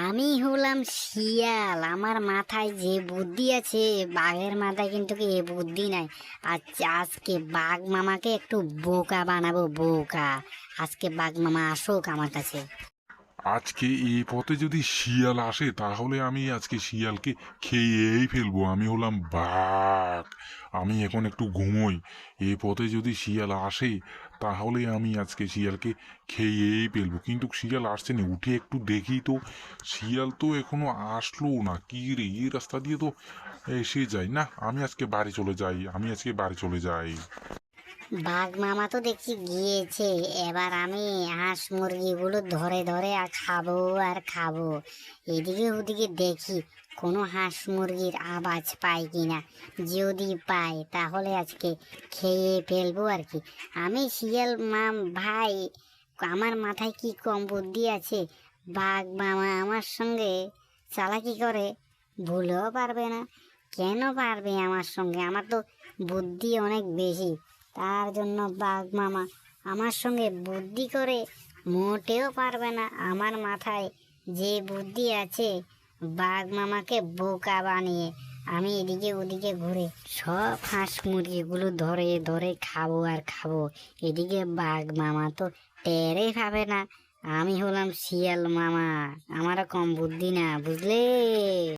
আমি হলাম শিয়াল। আমার মাথায় যে বুদ্ধি আছে, বাঘের মাথায় কিন্তু এ বুদ্ধি নাই। আজকে বাঘ মামাকে একটু বোকা বানাবো, বোকা। আজকে বাঘ মামা আসুক আমার কাছে। আজকে এই পথে যদি শিয়াল আসে তাহলে আমি আজকে শিয়ালকে খেয়েই ফেলবো। আমি হলাম বাঘ। আমি এখন একটু ঘুমোই। এই পথে যদি শিয়াল আসে তাহলে আমি আজকে শিয়ালকে খেয়েই ফেলবো। কিন্তু শিয়াল আসছে না, উঠে একটু দেখি তো। শিয়াল তো এখনো আসলো না, কি রে, এই রাস্তা দিয়ে তো এসে যাই না। আমি আজকে বাড়ি চলে যাই, আমি আজকে বাড়ি চলে যাই। বাঘ মামা তো দেখছি গিয়েছে। এবার আমি হাঁস মুরগিগুলো ধরে ধরে আর খাবো আর খাবো। এদিকে ওদিকে দেখি কোনো হাঁস মুরগির আওয়াজ পাই কিনা। যদি পাই তাহলে আজকে খেয়ে ফেলবো আর কি। আমি শিয়াল মাম ভাই, আমার মাথায় কি কম বুদ্ধি আছে? বাঘ মামা আমার সঙ্গে চালাকি করে, ভুলেও পারবে না। কেন পারবে আমার সঙ্গে? আমার তো বুদ্ধি অনেক বেশি। তার জন্য বাঘ মামা আমার সঙ্গে বুদ্ধি করে মোটেও পারবে না। আমার মাথায় যে বুদ্ধি আছে, বাঘ মামাকে বোকা বানিয়ে আমি এদিকে ওদিকে ঘুরে সব হাঁস মুরগিগুলো ধরে ধরে খাবো আর খাবো। এদিকে বাঘ মামা তো টেরই পাবে না আমি হলাম শিয়াল মামা। আমারও কম বুদ্ধি না, বুঝলে?